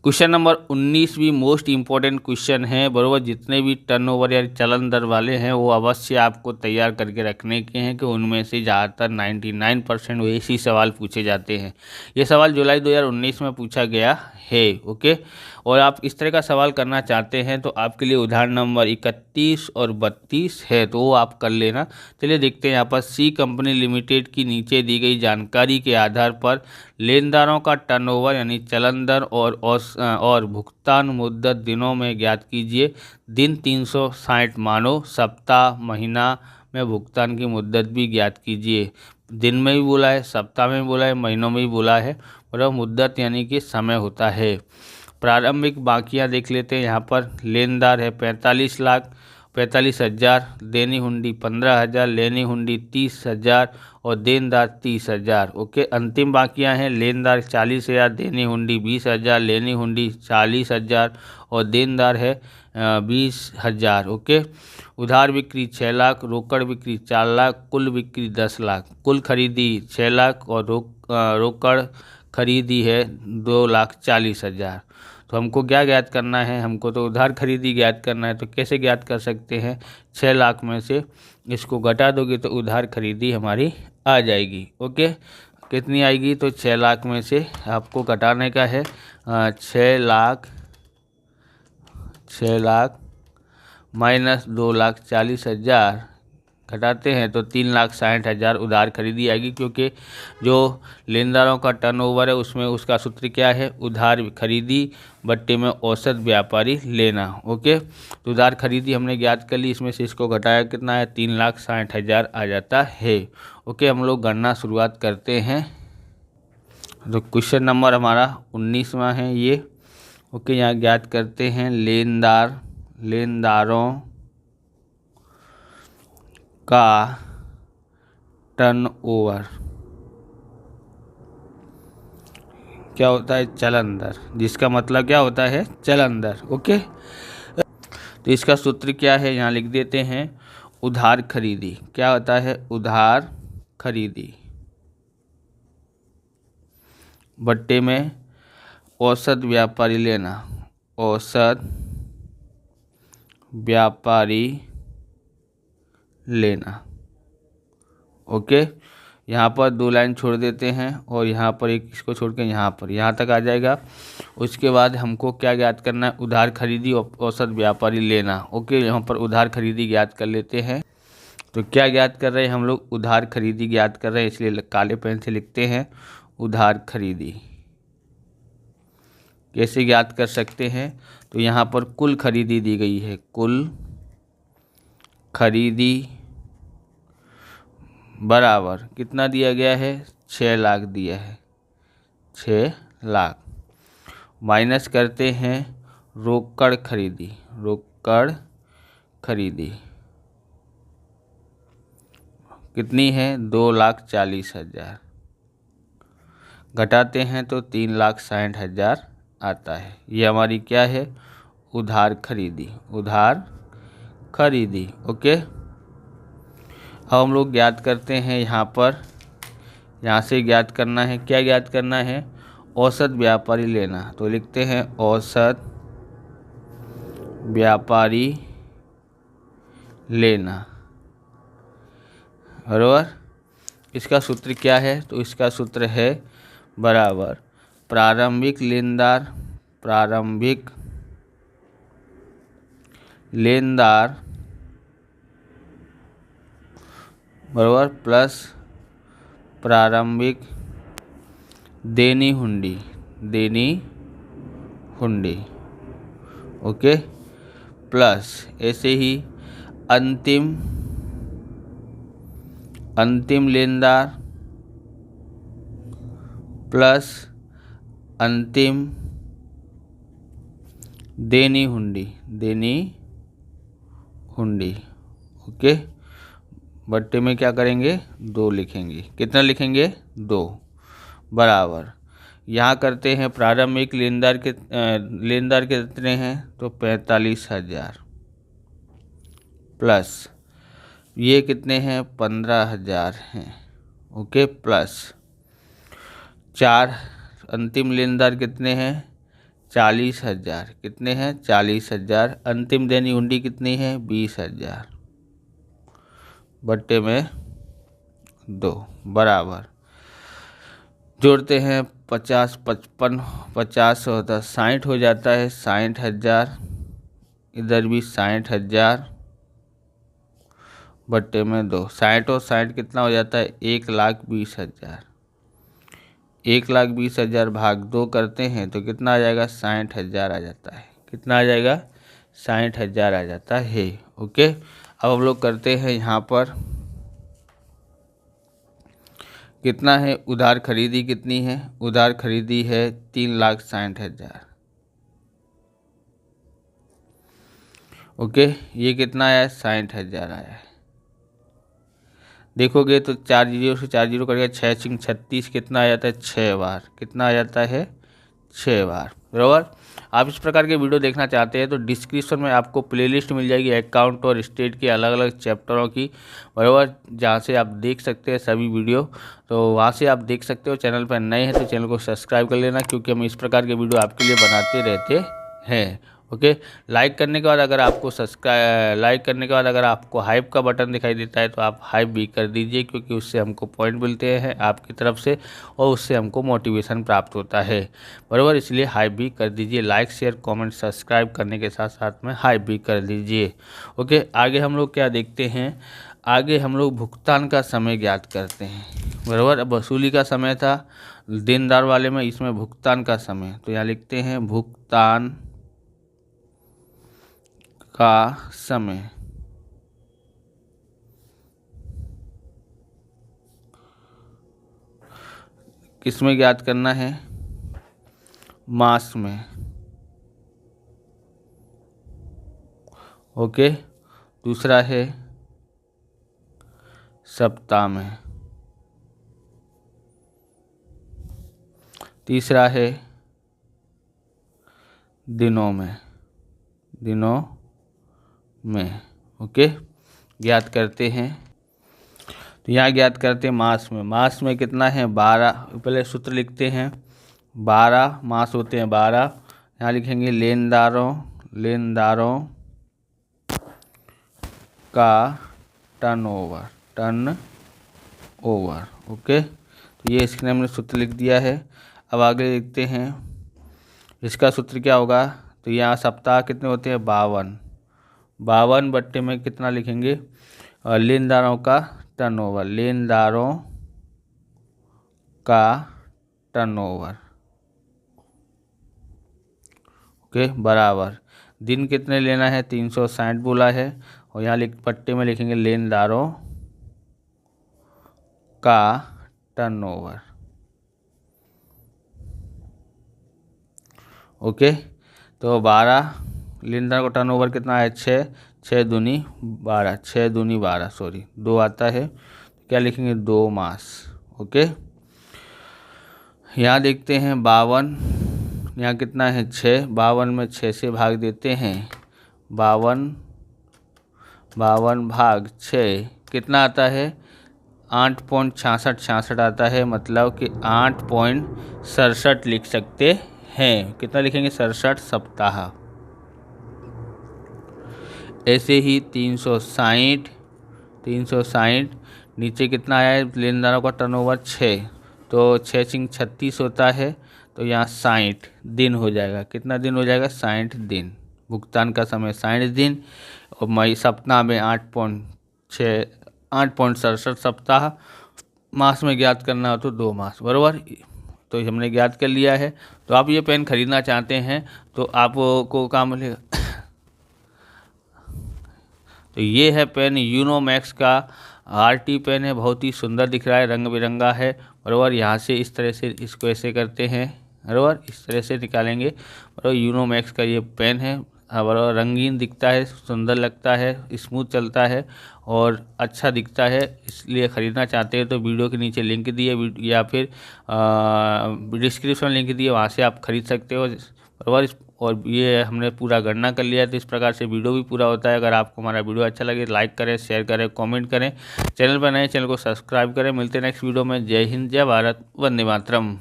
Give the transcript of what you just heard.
Question number 19 भी most important question है, बराबर। जितने भी टर्नओवर या चलन दर वाले हैं वो अवश्य आपको तैयार करके रखने के हैं कि उनमें से ज़्यादातर 99% वैसे सवाल पूछे जाते हैं। ये सवाल जुलाई 2019 में पूछा गया है, ओके। और आप इस तरह का सवाल करना चाहते हैं तो आपके लिए उदाहरण नंबर 31 और 32 है, तो वो आप कर लेना। चलिए देखते हैं यहाँ पर। सी कंपनी लिमिटेड की नीचे दी गई जानकारी के आधार पर लेनदारों का टर्नओवर यानी चलन दर और भुगतान मुद्दत दिनों में ज्ञात कीजिए। दिन 360 मानो, सप्ताह, महीना में भुगतान की मुद्दत भी ज्ञात कीजिए। दिन में भी बोला है, सप्ताह में भी बोला है, महीनों में भी बोला है, और मुद्दत यानी कि समय होता है। प्रारंभिक बाकियां देख लेते हैं। यहाँ पर लेनदार है 45,45,000, देनी हुंडी 15,000, लेनी हुंडी 30,000 और देनदार 30,000, ओके। अंतिम बाकियां हैं लेनदार 40,000, देनी हुंडी 20,000, लेनी हुंडी 40,000 और देनदार है 20,000, ओके। उधार बिक्री 6 लाख, रोकड़ बिक्री 4 लाख, कुल बिक्री 10 लाख। कुल खरीदी 6 लाख और रोकड़ खरीदी है 2,40,000। तो हमको क्या ज्ञात करना है? हमको तो उधार खरीदी ज्ञात करना है। तो कैसे ज्ञात कर सकते हैं? 6 लाख में से इसको घटा दोगे तो उधार खरीदी हमारी आ जाएगी, ओके। कितनी आएगी? तो 6 लाख में से आपको घटाने का है 6 लाख माइनस 2,40,000 घटाते हैं तो 3,60,000 उधार खरीदी आएगी, क्योंकि जो लेनदारों का टर्नओवर है उसमें उसका सूत्र क्या है? उधार खरीदी बट्टे में औसत व्यापारी लेना, ओके। तो उधार खरीदी हमने ज्ञात कर ली, इसमें से इसको घटाया कितना है? 3,60,000 आ जाता है, ओके। हम लोग गणना शुरुआत करते हैं। तो क्वेश्चन नंबर हमारा 19वां है ये, ओके। यहाँ ज्ञात करते हैं लेनदारों का टर्नओवर क्या होता है? चलन दर, जिसका मतलब क्या होता है? चलन दर, ओके। तो इसका सूत्र क्या है? यहाँ लिख देते हैं। उधार खरीदी क्या होता है? उधार खरीदी बट्टे में औसत व्यापारी लेना, औसत व्यापारी लेना, ओके। यहाँ पर 2 लाइन छोड़ देते हैं और यहाँ पर एक इसको छोड़ के यहाँ तक आ जाएगा। उसके बाद हमको क्या ज्ञात करना है? उधार खरीदी और औसत व्यापारी लेना, ओके। यहाँ पर उधार खरीदी ज्ञात कर लेते हैं। तो क्या ज्ञात कर रहे हैं हम लोग? उधार खरीदी ज्ञात कर रहे हैं, इसलिए काले पेन से लिखते हैं उधार खरीदी। कैसे ज्ञात कर सकते हैं? तो यहाँ पर कुल खरीदी दी गई है, कुल खरीदी बराबर कितना दिया गया है? 6 लाख दिया है, 6 लाख। माइनस करते हैं रोकड़ खरीदी, रोकड़ खरीदी कितनी है? 2,40,000। घटाते हैं तो 3,60,000 आता है। ये हमारी क्या है? उधार खरीदी, उधार खरीदी, ओके। अब हम लोग ज्ञात करते हैं यहाँ से ज्ञात करना है। क्या ज्ञात करना है? औसत व्यापारी लेना। तो लिखते हैं औसत व्यापारी लेना, बराबर। इसका सूत्र क्या है? तो इसका सूत्र है बराबर प्रारंभिक लेनदार बराबर प्लस प्रारंभिक देनी हुंडी, ओके। प्लस ऐसे ही अंतिम लेनदार प्लस अंतिम देनी हुंडी, ओके। बट्टे में क्या करेंगे? 2 लिखेंगे। कितना लिखेंगे? 2 बराबर। यहाँ करते हैं प्रारंभिक लेनदार कितने हैं? तो 45,000 प्लस ये कितने हैं? 15,000 हैं, ओके। प्लस 4 अंतिम लेनदार कितने हैं? 40,000। कितने हैं? 40,000। अंतिम देनी हुंडी कितनी है? 20,000 बट्टे में 2 बराबर। जोड़ते हैं 50 55 50 होता 60 हो जाता है। 60,000 इधर भी 60,000 बट्टे में 2। 60 और 60 कितना हो जाता है? 1,20,000। 1,20,000 भाग 2 करते हैं तो कितना आ जाएगा? 60,000 आ जाता है। कितना आ जाएगा? 60,000 आ जाता है। ओके, अब हम लोग करते हैं यहाँ पर कितना है? उधार खरीदी कितनी है? उधार खरीदी है 3,60,000। ओके, ये कितना आया है? 60,000 आया है। देखोगे तो 4 जीरो से 4 जीरो करेगा 6 6 36 कितना आ जाता है? 6 बार। कितना आ जाता है? 6 बार बराबर। आप इस प्रकार के वीडियो देखना चाहते हैं तो डिस्क्रिप्शन में आपको प्लेलिस्ट मिल जाएगी अकाउंट और स्टेट के अलग अलग चैप्टरों की बराबर, जहाँ से आप देख सकते हैं सभी वीडियो। तो वहाँ से आप देख सकते हो। चैनल पर नए हैं तो चैनल को सब्सक्राइब कर लेना, क्योंकि हम इस प्रकार के वीडियो आपके लिए बनाते रहते हैं। ओके, लाइक करने के बाद अगर आपको हाइप का बटन दिखाई देता है तो आप हाइप भी कर दीजिए, क्योंकि उससे हमको पॉइंट मिलते हैं आपकी तरफ से और उससे हमको मोटिवेशन प्राप्त होता है बराबर। इसलिए हाइप भी कर दीजिए। लाइक शेयर कमेंट सब्सक्राइब करने के साथ साथ में हाइप भी कर दीजिए। ओके, आगे हम लोग क्या देखते हैं? आगे हम लोग भुगतान का समय ज्ञात करते हैं बराबर। अब वसूली का समय था देनदार वाले में, इसमें भुगतान का समय। तो यहाँ लिखते हैं भुगतान का समय। किस में ज्ञात करना है? मास में। ओके, दूसरा है सप्ताह में। तीसरा है दिनों में। ओके, ज्ञात करते हैं। तो यहाँ ज्ञात करते हैं मास में। मास में कितना है? 12। पहले सूत्र लिखते हैं। 12 मास होते हैं 12। यहाँ लिखेंगे लेनदारों का टर्नओवर। ओके, तो ये इसके हमने सूत्र लिख दिया है। अब आगे लिखते हैं इसका सूत्र क्या होगा। तो यहाँ सप्ताह कितने होते हैं? 52। 52 बट्टे में कितना लिखेंगे? लेनदारों का टर्नओवर। ओके, बराबर। दिन कितने लेना है? 360 बोला है। और यहाँ पट्टे में लिखेंगे लेनदारों का टर्नओवर। ओके, तो 12 लेनदार का टर्नओवर कितना है? 6। 6 दूनी 12। 6 दूनी 12 सॉरी 2 आता है। क्या लिखेंगे? 2 मास। ओके, यहाँ देखते हैं 52। यहाँ कितना है? 6। 52 में 6 से भाग देते हैं। 52 भाग 6 कितना आता है? 8.66 आता है। मतलब कि 8.67 लिख सकते हैं। कितना लिखेंगे? 67 सप्ताह। ऐसे ही 360 नीचे कितना आया है? लेनदारों का टर्नओवर 6, तो 6 6 36 होता है। तो यहाँ 60 दिन हो जाएगा। कितना दिन हो जाएगा? 60 दिन। भुगतान का समय 60 दिन। और मई सप्ताह में 8.67 सप्ताह। मास में ज्ञात करना हो तो 2 मास बराबर। तो हमने ज्ञात कर लिया है। तो आप ये पेन खरीदना चाहते हैं तो आपको काम मिलेगा। तो ये है पेन यूनोमैक्स का आरटी पेन है। बहुत ही सुंदर दिख रहा है, रंग बिरंगा है बराबर। यहाँ से इस तरह से इसको ऐसे करते हैं बराबर, इस तरह से निकालेंगे बराबर। यूनोमैक्स का ये पेन है बराबर। रंगीन दिखता है, सुंदर लगता है, स्मूथ चलता है और अच्छा दिखता है। इसलिए ख़रीदना चाहते हैं तो वीडियो के नीचे लिंक दिए या फिर डिस्क्रिप्शन लिंक दिए, वहाँ से आप खरीद सकते हो बराबर। और ये हमने पूरा गणना कर लिया है। तो इस प्रकार से वीडियो भी पूरा होता है। अगर आपको हमारा वीडियो अच्छा लगे लाइक करें, शेयर करें, कमेंट करें। चैनल पर नए चैनल को सब्सक्राइब करें। मिलते हैं नेक्स्ट वीडियो में। जय हिंद, जय भारत, वंदे मातरम।